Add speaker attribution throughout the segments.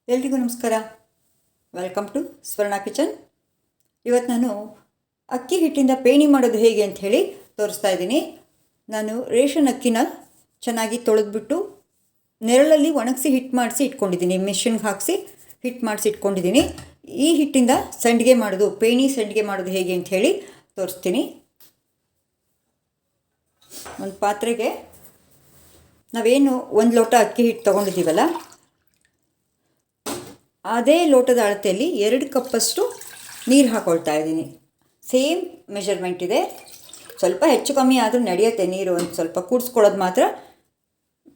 Speaker 1: ಎಲ್ರಿಗೂ ನಮಸ್ಕಾರ. Welcome to ಸ್ವರ್ಣ ಕಿಚನ್. ಇವತ್ತು ನಾನು ಅಕ್ಕಿ ಹಿಟ್ಟಿಂದ ಪೇಣಿ ಮಾಡೋದು ಹೇಗೆ ಅಂತ ಹೇಳಿ ತೋರಿಸ್ತಾ ಇದ್ದೀನಿ. ನಾನು ರೇಷನ್ ಅಕ್ಕಿನ ಚೆನ್ನಾಗಿ ತೊಳೆದ್ಬಿಟ್ಟು ನೆರಳಲ್ಲಿ ಒಣಗಿಸಿ ಹಿಟ್ಟು ಮಾಡಿಸಿ ಇಟ್ಕೊಂಡಿದ್ದೀನಿ. ಮಿಷಿನ್ಗೆ ಹಾಕಿಸಿ ಹಿಟ್ಟು ಮಾಡಿಸಿ ಇಟ್ಕೊಂಡಿದ್ದೀನಿ. ಈ ಹಿಟ್ಟಿಂದ ಸಂಡಿಗೆ ಮಾಡೋದು, ಪೇಣಿ ಸಂಡಿಗೆ ಮಾಡೋದು ಹೇಗೆ ಅಂತ ಹೇಳಿ ತೋರಿಸ್ತೀನಿ. ಒಂದು ಪಾತ್ರೆಗೆ ನಾವೇನು 1 ಲೋಟ ಅಕ್ಕಿ ಹಿಟ್ಟು ತೊಗೊಂಡಿದ್ದೀವಲ್ಲ, ಅದೇ ಲೋಟದ ಅಳತೆಯಲ್ಲಿ 2 ಕಪ್ಪಷ್ಟು ನೀರು ಹಾಕ್ಕೊಳ್ತಾ ಇದ್ದೀನಿ. ಸೇಮ್ ಮೆಷರ್ಮೆಂಟ್ ಇದೆ. ಸ್ವಲ್ಪ ಹೆಚ್ಚು ಕಮ್ಮಿ ಆದರೂ ನಡೆಯುತ್ತೆ. ನೀರು ಒಂದು ಸ್ವಲ್ಪ ಕೂಡಿಸ್ಕೊಳ್ಳೋದು ಮಾತ್ರ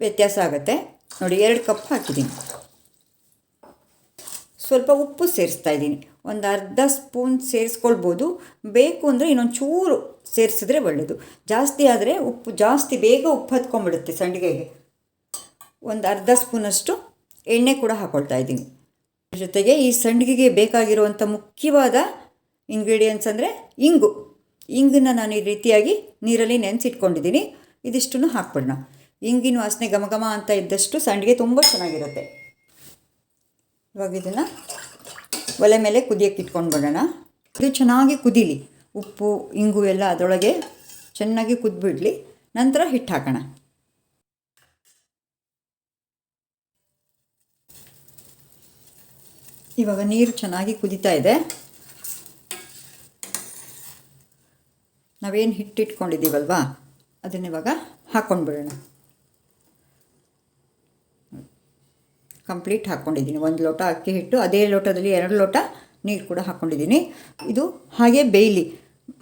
Speaker 1: ವ್ಯತ್ಯಾಸ ಆಗುತ್ತೆ. ನೋಡಿ, 2 ಕಪ್ ಹಾಕಿದ್ದೀನಿ. ಸ್ವಲ್ಪ ಉಪ್ಪು ಸೇರಿಸ್ತಾ ಇದ್ದೀನಿ. ಒಂದು ಅರ್ಧ ಸ್ಪೂನ್ ಸೇರಿಸ್ಕೊಳ್ಬೋದು. ಬೇಕು ಅಂದರೆ ಇನ್ನೊಂದು ಚೂರು ಸೇರಿಸಿದ್ರೆ ಒಳ್ಳೆಯದು. ಜಾಸ್ತಿ ಆದರೆ ಬೇಗ ಉಪ್ಪು ಹತ್ಕೊಂಡ್ಬಿಡುತ್ತೆ ಸಂಡಿಗೆಗೆ. ಒಂದು ಅರ್ಧ ಸ್ಪೂನಷ್ಟು ಎಣ್ಣೆ ಕೂಡ ಹಾಕ್ಕೊಳ್ತಾ ಇದ್ದೀನಿ. ಜೊತೆಗೆ ಈ ಸಂಡಿಗೆಗೆ ಬೇಕಾಗಿರುವಂಥ ಮುಖ್ಯವಾದ ಇಂಗ್ರೀಡಿಯೆಂಟ್ಸ್ ಅಂದರೆ ಇಂಗನ್ನು ನಾನು ಈ ರೀತಿಯಾಗಿ ನೀರಲ್ಲಿ ನೆನೆಸಿಟ್ಕೊಂಡಿದ್ದೀನಿ. ಇದಿಷ್ಟನ್ನು ಹಾಕ್ಬಿಡೋಣ. ಇಂಗಿನ ವಾಸನೆ ಘಮ ಅಂತ ಇದ್ದಷ್ಟು ಸಂಡಿಗೆ ತುಂಬ ಚೆನ್ನಾಗಿರುತ್ತೆ. ಇವಾಗ ಇದನ್ನು ಒಲೆ ಮೇಲೆ ಕುದಿಯೋಕ್ಕೆ ಇಟ್ಕೊಂಡು ಬಿಡೋಣ. ಇದು ಚೆನ್ನಾಗಿ ಕುದೀಲಿ. ಉಪ್ಪು ಇಂಗು ಎಲ್ಲ ಅದರೊಳಗೆ ಚೆನ್ನಾಗಿ ಕುದ್ಬಿಡಲಿ. ನಂತರ ಹಿಟ್ಟು ಹಾಕೋಣ. ಇವಾಗ ನೀರು ಚೆನ್ನಾಗಿ ಕುದೀತಾ ಇದೆ. ನಾವೇನು ಹಿಟ್ಟಿಟ್ಕೊಂಡಿದ್ದೀವಲ್ವ ಅದನ್ನಿವಾಗ ಹಾಕ್ಕೊಂಡ್ಬಿಡೋಣ. ಕಂಪ್ಲೀಟ್ ಹಾಕ್ಕೊಂಡಿದ್ದೀನಿ. 1 ಲೋಟ ಅಕ್ಕಿ ಹಿಟ್ಟು, ಅದೇ ಲೋಟದಲ್ಲಿ 2 ಲೋಟ ನೀರು ಕೂಡ ಹಾಕ್ಕೊಂಡಿದ್ದೀನಿ. ಇದು ಹಾಗೆ ಬೇಯಲಿ.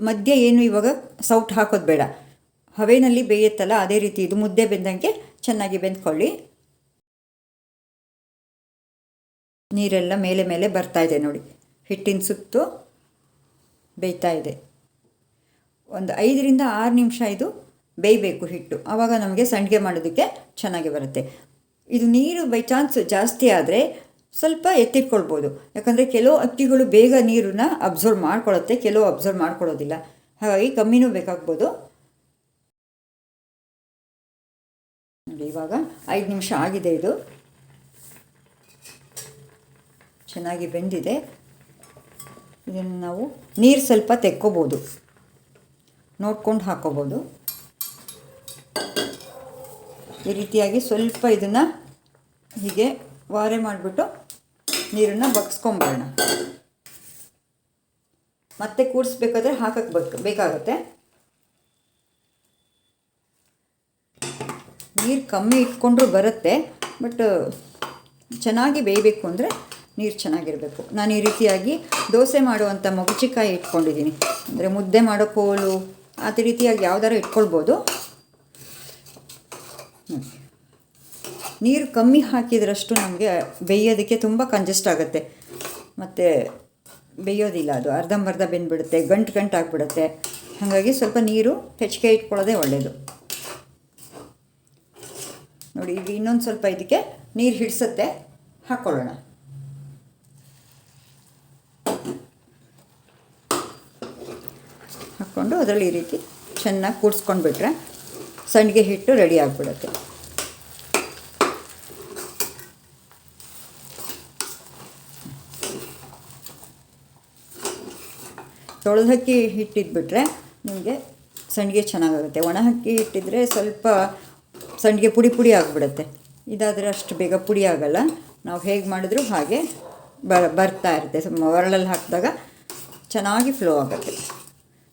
Speaker 1: ಮಧ್ಯೆ ಏನು ಇವಾಗ ಸೌಟ್ ಹಾಕೋದು ಬೇಡ. ಹವೆಯಲ್ಲಿ ಬೇಯುತ್ತಲ್ಲ ಅದೇ ರೀತಿ ಇದು ಮುದ್ದೆ ಬೆಂದಂಗೆ ಚೆನ್ನಾಗಿ ಬೆಂದ್ಕೊಳ್ಳಿ. ನೀರೆಲ್ಲ ಮೇಲೆ ಬರ್ತಾಯಿದೆ ನೋಡಿ. ಹಿಟ್ಟಿನ ಸುತ್ತು ಬೇಯ್ತಾ ಇದೆ. ಒಂದು 5ರಿಂದ 6 ನಿಮಿಷ ಇದು ಬೇಯಬೇಕು ಹಿಟ್ಟು. ಆವಾಗ ನಮಗೆ ಸಂಡಿಗೆ ಮಾಡೋದಕ್ಕೆ ಚೆನ್ನಾಗಿ ಬರುತ್ತೆ. ಇದು ನೀರು ಬೈ ಚಾನ್ಸ್ ಜಾಸ್ತಿ ಆದರೆ ಸ್ವಲ್ಪ ಎತ್ತಿಟ್ಕೊಳ್ಬೋದು. ಯಾಕಂದರೆ ಕೆಲವು ಅಕ್ಕಿಗಳು ಬೇಗ ನೀರನ್ನ ಅಬ್ಸರ್ವ್ ಮಾಡ್ಕೊಳ್ಳುತ್ತೆ, ಕೆಲವು ಅಬ್ಸರ್ವ್ ಮಾಡ್ಕೊಳ್ಳೋದಿಲ್ಲ. ಹಾಗಾಗಿ ಕಮ್ಮಿನೂ ಬೇಕಾಗ್ಬೋದು. ನೋಡಿ, ಇವಾಗ 5 ನಿಮಿಷ ಆಗಿದೆ. ಇದು ಚೆನ್ನಾಗಿ ಬೆಂದಿದೆ. ಇದನ್ನು ನಾವು ನೀರು ಸ್ವಲ್ಪ ತೆಕ್ಕೋಬೋದು, ನೋಡ್ಕೊಂಡು ಹಾಕ್ಕೋಬೋದು. ಈ ರೀತಿಯಾಗಿ ಸ್ವಲ್ಪ ಇದನ್ನು ಹೀಗೆ ವಾರೆ ಮಾಡಿಬಿಟ್ಟು ನೀರನ್ನು ಬಗ್ಸ್ಕೊಂಬರೋಣ. ಮತ್ತೆ ಕೂಡಿಸ್ಬೇಕಾದ್ರೆ ಹಾಕಕ್ಕೆ ಬೇಕಾಗುತ್ತೆ. ನೀರು ಕಮ್ಮಿ ಇಟ್ಕೊಂಡ್ರೂ ಬರುತ್ತೆ, ಬಟ್ ಚೆನ್ನಾಗಿ ಬೇಯಬೇಕು ಅಂದರೆ ನೀರು ಚೆನ್ನಾಗಿರಬೇಕು. ನಾನು ಈ ರೀತಿಯಾಗಿ ದೋಸೆ ಮಾಡುವಂಥ ಮೊಗಚಿಕಾಯಿ ಇಟ್ಕೊಂಡಿದ್ದೀನಿ. ಅಂದರೆ ಮುದ್ದೆ ಮಾಡೋ ಕೋಲು ಅದೇ ರೀತಿಯಾಗಿ ಯಾವ್ದಾರು ಇಟ್ಕೊಳ್ಬೋದು. ನೀರು ಕಮ್ಮಿ ಹಾಕಿದ್ರಷ್ಟು ನಮಗೆ ಬೇಯೋದಕ್ಕೆ ತುಂಬ ಕಂಜೆಸ್ಟ್ ಆಗುತ್ತೆ. ಮತ್ತು ಬೇಯೋದಿಲ್ಲ, ಅದು ಅರ್ಧಂಬರ್ಧ ಬೆಂದ್ಬಿಡುತ್ತೆ, ಗಂಟು ಆಗಿಬಿಡುತ್ತೆ. ಹಾಗಾಗಿ ಸ್ವಲ್ಪ ನೀರು ಹೆಚ್ಚಿಗೆ ಇಟ್ಕೊಳ್ಳೋದೇ ಒಳ್ಳೆಯದು. ನೋಡಿ, ಈಗ ಇನ್ನೊಂದು ಸ್ವಲ್ಪ ಇದಕ್ಕೆ ನೀರು ಹಿಡಿಸುತ್ತೆ, ಹಾಕ್ಕೊಳ್ಳೋಣ. ಹಾಕ್ಕೊಂಡು ಅದರಲ್ಲಿ ಈ ರೀತಿ ಚೆನ್ನಾಗಿ ಕೂಡಿಸ್ಕೊಂಡ್ಬಿಟ್ರೆ ಸಂಡಿಗೆ ಹಿಟ್ಟು ರೆಡಿ ಆಗಿಬಿಡುತ್ತೆ. ತೊಳೆದ ಅಕ್ಕಿ ಹಿಟ್ಟಿದ್ಬಿಟ್ರೆ ನಿಮಗೆ ಸಂಡಿಗೆ ಚೆನ್ನಾಗಾಗುತ್ತೆ. ಒಣ ಅಕ್ಕಿ ಹಿಟ್ಟಿದ್ರೆ ಸ್ವಲ್ಪ ಸಂಡಿಗೆ ಪುಡಿ ಆಗಿಬಿಡುತ್ತೆ. ಇದಾದರೆ ಅಷ್ಟು ಬೇಗ ಪುಡಿ ಆಗೋಲ್ಲ. ನಾವು ಹೇಗೆ ಮಾಡಿದ್ರೂ ಹಾಗೆ ಬರ್ತಾ ಇರುತ್ತೆ. ಒರಳಲ್ಲಿ ಹಾಕಿದಾಗ ಚೆನ್ನಾಗಿ ಫ್ಲೋ ಆಗುತ್ತೆ.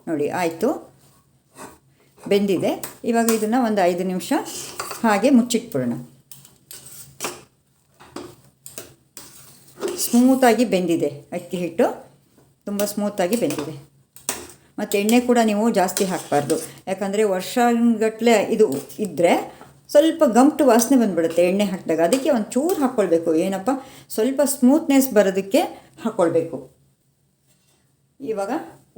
Speaker 1: ನೋಡಿ, ಆಯಿತು, ಬೆಂದಿದೆ. ಇವಾಗ ಇದನ್ನು ಒಂದು 5 ನಿಮಿಷ ಹಾಗೆ ಮುಚ್ಚಿಟ್ಬಿಡೋಣ. ಸ್ಮೂತಾಗಿ ಬೆಂದಿದೆ ಅಕ್ಕಿ ಹಿಟ್ಟು, ತುಂಬ ಸ್ಮೂತಾಗಿ ಬೆಂದಿದೆ. ಮತ್ತು ಎಣ್ಣೆ ಕೂಡ ನೀವು ಜಾಸ್ತಿ ಹಾಕಬಾರ್ದು. ಯಾಕಂದರೆ ವರ್ಷಗಟ್ಟಲೆ ಇದು ಇದ್ದರೆ ಸ್ವಲ್ಪ ಗಂಟು ವಾಸನೆ ಬಂದುಬಿಡುತ್ತೆ ಎಣ್ಣೆ ಹಾಕಿದಾಗ. ಅದಕ್ಕೆ ಒಂದು ಚೂರು ಹಾಕ್ಕೊಳ್ಬೇಕು. ಏನಪ್ಪ, ಸ್ವಲ್ಪ ಸ್ಮೂತ್ನೆಸ್ ಬರೋದಕ್ಕೆ ಹಾಕ್ಕೊಳ್ಬೇಕು. ಇವಾಗ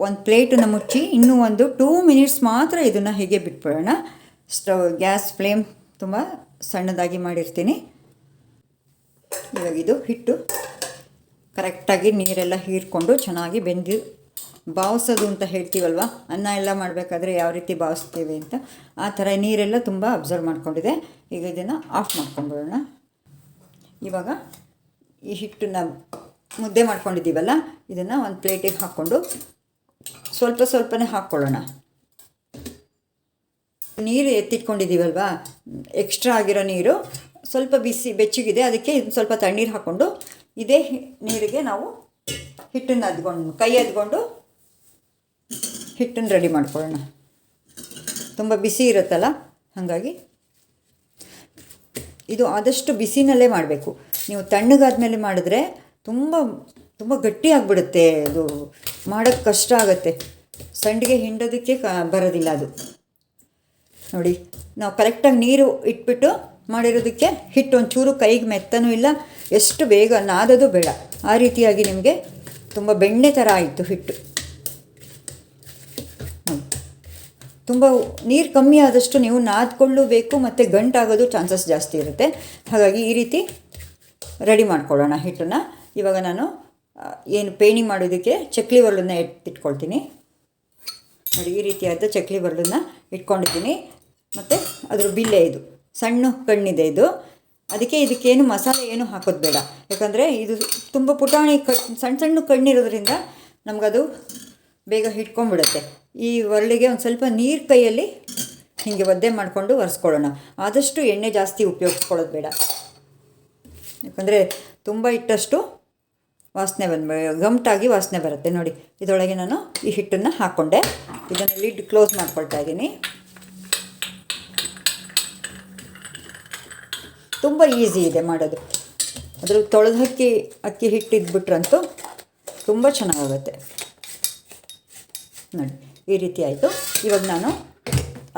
Speaker 1: ಒಂದು ಪ್ಲೇಟನ್ನು ಮುಚ್ಚಿ ಇನ್ನೂ ಒಂದು 2 ಮಿನಿಟ್ಸ್ ಮಾತ್ರ ಇದನ್ನು ಹೀಗೆ ಬಿಟ್ಬಿಡೋಣ. ಗ್ಯಾಸ್ ಫ್ಲೇಮ್ ತುಂಬ ಸಣ್ಣದಾಗಿ ಮಾಡಿರ್ತೀನಿ. ಇವಾಗ ಇದು ಹಿಟ್ಟು ಕರೆಕ್ಟಾಗಿ ನೀರೆಲ್ಲ ಹೀರ್ಕೊಂಡು ಚೆನ್ನಾಗಿ ಬೆಂದು ಬಾವಿಸೋದು ಅಂತ ಹೇಳ್ತೀವಲ್ವ, ಅನ್ನ ಎಲ್ಲ ಮಾಡಬೇಕಾದ್ರೆ ಯಾವ ರೀತಿ ಬಾವಿಸ್ತೀವಿ ಅಂತ ಆ ಥರ ನೀರೆಲ್ಲ ತುಂಬ ಅಬ್ಸರ್ವ್ ಮಾಡ್ಕೊಂಡಿದೆ. ಈಗ ಇದನ್ನು ಆಫ್ ಮಾಡ್ಕೊಂಡ್ಬಿಡೋಣ. ಇವಾಗ ಈ ಹಿಟ್ಟನ್ನು ಮುದ್ದೆ ಮಾಡ್ಕೊಂಡಿದ್ದೀವಲ್ಲ ಇದನ್ನು ಒಂದು ಪ್ಲೇಟಿಗೆ ಹಾಕ್ಕೊಂಡು ಸ್ವಲ್ಪ ಸ್ವಲ್ಪನೇ ಹಾಕ್ಕೊಳ್ಳೋಣ. ನೀರು ಎತ್ತಿಟ್ಕೊಂಡಿದ್ದೀವಲ್ವಾ, ಎಕ್ಸ್ಟ್ರಾ ಆಗಿರೋ ನೀರು ಸ್ವಲ್ಪ ಬೆಚ್ಚಗಿದೆ, ಅದಕ್ಕೆ ಸ್ವಲ್ಪ ತಣ್ಣೀರು ಹಾಕ್ಕೊಂಡು ಇದೇ ನೀರಿಗೆ ನಾವು ಹಿಟ್ಟನ್ನು ಕೈ ಅದ್ಕೊಂಡು ಹಿಟ್ಟನ್ನು ರೆಡಿ ಮಾಡ್ಕೊಳ್ಳೋಣ. ತುಂಬ ಬಿಸಿ ಇರುತ್ತಲ್ಲ, ಹಾಗಾಗಿ ಇದು ಆದಷ್ಟು ಬಿಸಿನಲ್ಲೇ ಮಾಡಬೇಕು. ನೀವು ತಣ್ಣಗಾದ್ಮೇಲೆ ಮಾಡಿದ್ರೆ ತುಂಬ ತುಂಬ ಗಟ್ಟಿಯಾಗಿಬಿಡುತ್ತೆ, ಅದು ಮಾಡೋಕ್ಕೆ ಕಷ್ಟ ಆಗುತ್ತೆ, ಸಂಡಿಗೆ ಹಿಂಡೋದಕ್ಕೆ ಬರೋದಿಲ್ಲ ಅದು. ನೋಡಿ, ನಾವು ಕರೆಕ್ಟಾಗಿ ನೀರು ಇಟ್ಬಿಟ್ಟು ಮಾಡಿರೋದಕ್ಕೆ ಹಿಟ್ಟು ಒಂಚೂರು ಕೈಗೆ ಮೆತ್ತನೂ ಇಲ್ಲ, ಎಷ್ಟು ಬೇಗ ನಾದೋದು ಬೇಡ, ಆ ರೀತಿಯಾಗಿ ನಿಮಗೆ ತುಂಬ ಬೆಣ್ಣೆ ಥರ ಆಯಿತು ಹಿಟ್ಟು. ತುಂಬ ನೀರು ಕಮ್ಮಿ ಆದಷ್ಟು ನೀವು ನಾದ್ಕೊಳ್ಳಬೇಕು ಮತ್ತು ಗಂಟಾಗೋದು ಚಾನ್ಸಸ್ ಜಾಸ್ತಿ ಇರುತ್ತೆ. ಹಾಗಾಗಿ ಈ ರೀತಿ ರೆಡಿ ಮಾಡ್ಕೊಳ್ಳೋಣ ಹಿಟ್ಟನ್ನು. ಇವಾಗ ನಾನು ಏನು ಪೇಣಿ ಮಾಡೋದಕ್ಕೆ ಚಕ್ಲಿ ಒರಳನ್ನು ಇಟ್ಕೊಳ್ತೀನಿ. ನೋಡಿ, ಈ ರೀತಿಯಾದ ಚಕ್ಲಿ ಒರಳನ್ನು ಇಟ್ಕೊಂಡಿದ್ದೀನಿ. ಮತ್ತು ಅದ್ರ ಬಿಲ್ಲೆ ಇದು ಸಣ್ಣ ಕಣ್ಣಿದೆ ಇದು, ಅದಕ್ಕೆ ಇದಕ್ಕೇನು ಮಸಾಲೆ ಏನು ಹಾಕೋದು ಬೇಡ, ಯಾಕಂದರೆ ಇದು ತುಂಬ ಪುಟಾಣಿ ಸಣ್ಣ ಸಣ್ಣ ಕಣ್ಣಿರೋದ್ರಿಂದ ನಮಗದು ಬೇಗ ಹಿಡ್ಕೊಂಡ್ಬಿಡುತ್ತೆ. ಈ ಒರಳಿಗೆ ಒಂದು ಸ್ವಲ್ಪ ನೀರು ಕೈಯಲ್ಲಿ ಹೀಗೆ ಒದ್ದೆ ಮಾಡಿಕೊಂಡು ಒರೆಸ್ಕೊಳ್ಳೋಣ. ಆದಷ್ಟು ಎಣ್ಣೆ ಜಾಸ್ತಿ ಉಪಯೋಗಿಸ್ಕೊಳ್ಳೋದು ಬೇಡ, ಯಾಕಂದರೆ ತುಂಬ ಇಟ್ಟಷ್ಟು ವಾಸನೆ ಗಂಟಾಗಿ ವಾಸನೆ ಬರುತ್ತೆ. ನೋಡಿ, ಇದರೊಳಗೆ ನಾನು ಈ ಹಿಟ್ಟನ್ನು ಹಾಕ್ಕೊಂಡೆ, ಇದನ್ನು ಲಿಡ್ ಕ್ಲೋಸ್ ಮಾಡ್ಕೊಳ್ತಾ ಇದ್ದೀನಿ. ತುಂಬ ಈಸಿ ಇದೆ ಮಾಡೋದು. ಅದ್ರ ತೊಳೆದ ಅಕ್ಕಿ ಹಿಟ್ಟಿದ್ಬಿಟ್ರಂತೂ ತುಂಬ ಚೆನ್ನಾಗಾಗುತ್ತೆ. ನೋಡಿ, ಈ ರೀತಿ ಆಯಿತು. ಇವಾಗ ನಾನು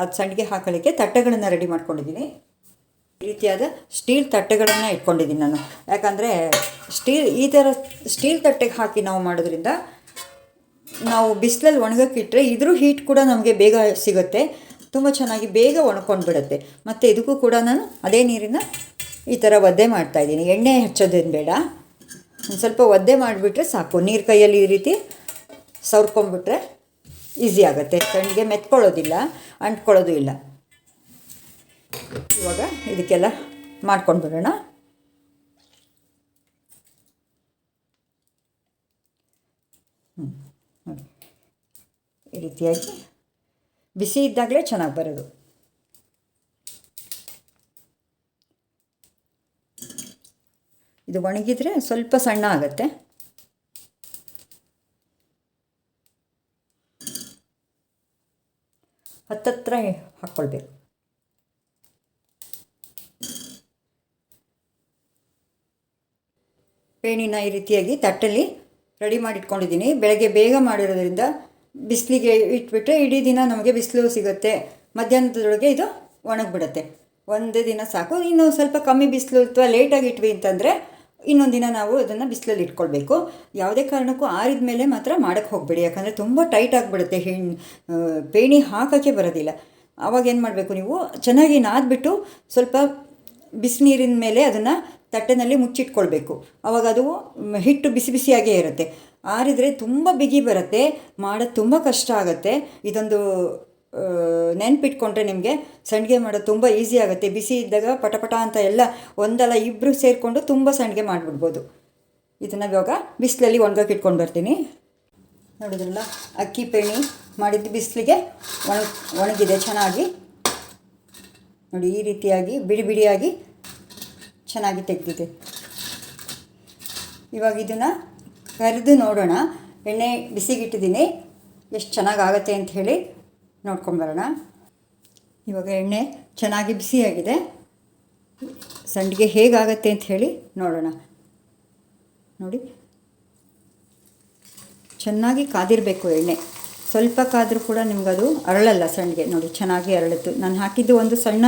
Speaker 1: ಅದು ಸಂಡಿಗೆ ಹಾಕೊಳ್ಳಿಕ್ಕೆ ತಟ್ಟೆಗಳನ್ನು ರೆಡಿ ಮಾಡ್ಕೊಂಡಿದ್ದೀನಿ. ಈ ರೀತಿಯಾದ ಸ್ಟೀಲ್ ತಟ್ಟೆಗಳನ್ನು ಇಟ್ಕೊಂಡಿದ್ದೀನಿ ನಾನು, ಯಾಕಂದರೆ ಈ ಥರ ಸ್ಟೀಲ್ ತಟ್ಟೆಗೆ ಹಾಕಿ ನಾವು ಮಾಡೋದ್ರಿಂದ ನಾವು ಬಿಸಿಲಲ್ಲಿ ಒಣಗಕ್ಕಿಟ್ರೆ ಇದ್ರ ಹೀಟ್ ಕೂಡ ನಮಗೆ ಬೇಗ ಸಿಗುತ್ತೆ, ತುಂಬ ಚೆನ್ನಾಗಿ ಬೇಗ ಒಣಕೊಂಡು ಬಿಡುತ್ತೆ. ಮತ್ತು ಇದಕ್ಕೂ ಕೂಡ ನಾನು ಅದೇ ನೀರಿನ ಈ ಥರ ಒದ್ದೆ ಮಾಡ್ತಾಯಿದ್ದೀನಿ. ಎಣ್ಣೆ ಹಚ್ಚೋದೇನು ಬೇಡ, ಒಂದು ಸ್ವಲ್ಪ ಒದ್ದೆ ಮಾಡಿಬಿಟ್ರೆ ಸಾಕು. ನೀರು ಕೈಯಲ್ಲಿ ಈ ರೀತಿ ಸವರ್ಕೊಂಡ್ಬಿಟ್ರೆ ಈಸಿ ಆಗುತ್ತೆ, ಸಂಡಿಗೆ ಮೆತ್ಕೊಳ್ಳೋದಿಲ್ಲ, ಅಂಟ್ಕೊಳ್ಳೋದು ಇಲ್ಲ. ಇವಾಗ ಇದಕ್ಕೆಲ್ಲ ಮಾಡ್ಕೊಂಡು ಬಿಡೋಣ. ಈ ರೀತಿಯಾಗಿ ಬಿಸಿ ಇದ್ದಾಗಲೇ ಚೆನ್ನಾಗಿ ಬರೋದು. ಇದು ಒಣಗಿದರೆ ಸ್ವಲ್ಪ ಸಣ್ಣ ಆಗುತ್ತೆ. ಹತ್ತತ್ರ ಹಾಕ್ಕೊಳ್ಬೇಕು. ಪೇಣಿನ ಈ ರೀತಿಯಾಗಿ ತಟ್ಟಲ್ಲಿ ರೆಡಿ ಮಾಡಿಟ್ಕೊಂಡಿದ್ದೀನಿ. ಬೆಳಗ್ಗೆ ಬೇಗ ಮಾಡಿರೋದ್ರಿಂದ ಬಿಸಿಲಿಗೆ ಇಟ್ಬಿಟ್ರೆ ಇಡೀ ದಿನ ನಮಗೆ ಬಿಸಿಲು ಸಿಗುತ್ತೆ. ಮಧ್ಯಾಹ್ನದೊಳಗೆ ಇದು ಒಣಗಿಬಿಡುತ್ತೆ, ಒಂದೇ ದಿನ ಸಾಕು. ಇನ್ನು ಸ್ವಲ್ಪ ಕಮ್ಮಿ ಬಿಸಿಲು ಅಥವಾ ಲೇಟಾಗಿ ಇಟ್ವಿ ಅಂತಂದರೆ ಇನ್ನೊಂದು ದಿನ ನಾವು ಅದನ್ನು ಬಿಸಿಲಲ್ಲಿ ಇಟ್ಕೊಳ್ಬೇಕು. ಯಾವುದೇ ಕಾರಣಕ್ಕೂ ಆರಿದ ಮೇಲೆ ಮಾತ್ರ ಮಾಡೋಕ್ಕೆ ಹೋಗಬೇಡಿ, ಯಾಕಂದರೆ ತುಂಬ ಟೈಟ್ ಆಗಿಬಿಡುತ್ತೆ, ಪೇಣಿ ಹಾಕೋಕ್ಕೆ ಬರೋದಿಲ್ಲ. ಆವಾಗ ಏನು ಮಾಡಬೇಕು, ನೀವು ಚೆನ್ನಾಗಿ ನಾದ್ಬಿಟ್ಟು ಸ್ವಲ್ಪ ಬಿಸಿನೀರಿನ ಮೇಲೆ ಅದನ್ನು ತಟ್ಟೆನಲ್ಲಿ ಮುಚ್ಚಿಟ್ಕೊಳ್ಬೇಕು. ಆವಾಗ ಅದು ಹಿಟ್ಟು ಬಿಸಿ ಬಿಸಿಯಾಗೇ ಇರುತ್ತೆ. ಆರಿದರೆ ತುಂಬ ಬಿಗಿ ಬರುತ್ತೆ, ಮಾಡೋದು ತುಂಬ ಕಷ್ಟ ಆಗುತ್ತೆ. ಇದೊಂದು ನೆನಪಿಟ್ಕೊಂಡ್ರೆ ನಿಮಗೆ ಸಂಡಿಗೆ ಮಾಡೋದು ತುಂಬ ಈಸಿ ಆಗುತ್ತೆ. ಬಿಸಿ ಇದ್ದಾಗ ಪಟಪಟ ಅಂತ ಎಲ್ಲ ಒಂದಲ್ಲ ಇಬ್ಬರು ಸೇರಿಕೊಂಡು ತುಂಬ ಸಂಡಿಗೆ ಮಾಡಿಬಿಡ್ಬೋದು. ಇದನ್ನು ಇವಾಗ ಬಿಸಿಲಲ್ಲಿ ಒಣಗಕ್ಕೆ ಇಟ್ಕೊಂಡು ಬರ್ತೀನಿ. ನೋಡಿದ್ರಲ್ಲ, ಅಕ್ಕಿ ಪೇಣಿ ಮಾಡಿದ್ದು ಬಿಸಿಲಿಗೆ ಒಣಗಿದೆ ಚೆನ್ನಾಗಿ. ನೋಡಿ, ಈ ರೀತಿಯಾಗಿ ಬಿಡಿ ಬಿಡಿಯಾಗಿ ಚೆನ್ನಾಗಿ ತೆಗೆದಿದೆ. ಇವಾಗ ಇದನ್ನು ಕರೆದು ನೋಡೋಣ. ಎಣ್ಣೆ ಬಿಸಿಗಿಟ್ಟಿದ್ದೀನಿ, ಎಷ್ಟು ಚೆನ್ನಾಗಾಗತ್ತೆ ಅಂತ ಹೇಳಿ ನೋಡ್ಕೊಂಬರೋಣ. ಇವಾಗ ಎಣ್ಣೆ ಚೆನ್ನಾಗಿ ಬಿಸಿಯಾಗಿದೆ, ಸಂಡಿಗೆ ಹೇಗಾಗತ್ತೆ ಅಂತ ಹೇಳಿ ನೋಡೋಣ. ನೋಡಿ, ಚೆನ್ನಾಗಿ ಕಾದಿರಬೇಕು ಎಣ್ಣೆ. ಸ್ವಲ್ಪ ಕಾದರೂ ಕೂಡ ನಿಮಗದು ಅರಳಲ್ಲ ಸಂಡಿಗೆ. ನೋಡಿ, ಚೆನ್ನಾಗಿ ಅರಳಿತು. ನಾನು ಹಾಕಿದ್ದು ಒಂದು ಸಣ್ಣ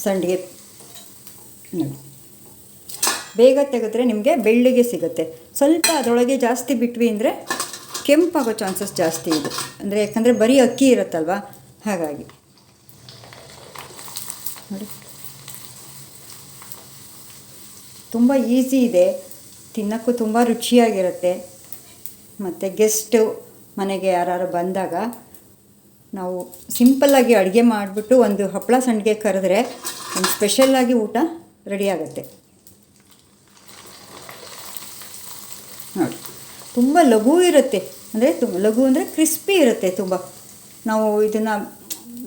Speaker 1: ಸಂಡಿಗೆ. ನೋಡಿ, ಬೇಗ ತೆಗೆದ್ರೆ ನಿಮಗೆ ಬೆಳ್ಳಿಗೆ ಸಿಗುತ್ತೆ. ಸ್ವಲ್ಪ ಅದರೊಳಗೆ ಜಾಸ್ತಿ ಬಿಟ್ವಿ ಅಂದರೆ ಕೆಂಪಾಗೋ ಚಾನ್ಸಸ್ ಜಾಸ್ತಿ ಇದೆ, ಅಂದರೆ ಯಾಕಂದರೆ ಬರೀ ಅಕ್ಕಿ ಇರುತ್ತಲ್ವ, ಹಾಗಾಗಿ. ನೋಡಿ, ತುಂಬ ಈಸಿ ಇದೆ, ತಿನ್ನೋಕ್ಕೂ ತುಂಬ ರುಚಿಯಾಗಿರುತ್ತೆ. ಮತ್ತು ಗೆಸ್ಟು ಮನೆಗೆ ಯಾರು ಬಂದಾಗ ನಾವು ಸಿಂಪಲ್ಲಾಗಿ ಅಡುಗೆ ಮಾಡಿಬಿಟ್ಟು ಒಂದು ಹಪ್ಪಳ ಸಂಡಿಗೆ ಕರೆದ್ರೆ ಒಂದು ಸ್ಪೆಷಲ್ಲಾಗಿ ಊಟ ರೆಡಿ ಆಗುತ್ತೆ. ನೋಡಿ, ತುಂಬ ಲಘು ಇರುತ್ತೆ, ಅಂದರೆ ಲಘು ಅಂದರೆ ಕ್ರಿಸ್ಪಿ ಇರುತ್ತೆ ತುಂಬ. ನಾವು ಇದನ್ನು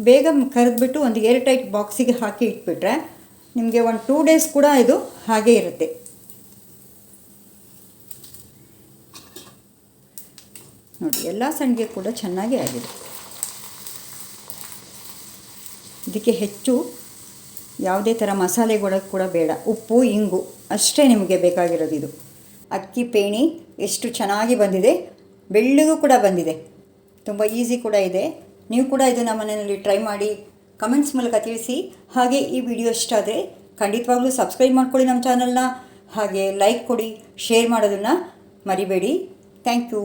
Speaker 1: ಬೇಗ ಕರೆದ್ಬಿಟ್ಟು ಒಂದು ಏರ್ ಟೈಟ್ ಬಾಕ್ಸಿಗೆ ಹಾಕಿ ಇಟ್ಬಿಟ್ರೆ ನಿಮಗೆ ಒಂದು 2 ಡೇಸ್ ಕೂಡ ಇದು ಹಾಗೇ ಇರುತ್ತೆ. ನೋಡಿ, ಎಲ್ಲ ಸಂಡಿಗೆ ಕೂಡ ಚೆನ್ನಾಗೇ ಆಗಿದೆ. ಇದಕ್ಕೆ ಹೆಚ್ಚು ಯಾವುದೇ ಥರ ಮಸಾಲೆಗಳು ಕೂಡ ಬೇಡ, ಉಪ್ಪು ಇಂಗು ಅಷ್ಟೇ ನಿಮಗೆ ಬೇಕಾಗಿರೋದು. ಇದು ಅಕ್ಕಿ ಪೇಣಿ ಎಷ್ಟು ಚೆನ್ನಾಗಿ ಬಂದಿದೆ, ಬೆಳ್ಳಗೂ ಕೂಡ ಬಂದಿದೆ, ತುಂಬ ಈಸಿ ಕೂಡ ಇದೆ. ನೀವು ಕೂಡ ಇದನ್ನು ಮನೆಯಲ್ಲಿ ಟ್ರೈ ಮಾಡಿ ಕಮೆಂಟ್ಸ್ ಮೂಲಕ ತಿಳಿಸಿ. ಹಾಗೆ ಈ ವಿಡಿಯೋ ಇಷ್ಟ ಆದರೆ ಖಂಡಿತವಾಗ್ಲೂ ಸಬ್ಸ್ಕ್ರೈಬ್ ಮಾಡ್ಕೊಳ್ಳಿ ನಮ್ಮ ಚಾನಲ್ನ. ಹಾಗೆ ಲೈಕ್ ಕೊಡಿ, ಶೇರ್ ಮಾಡೋದನ್ನು ಮರಿಬೇಡಿ. Thank you.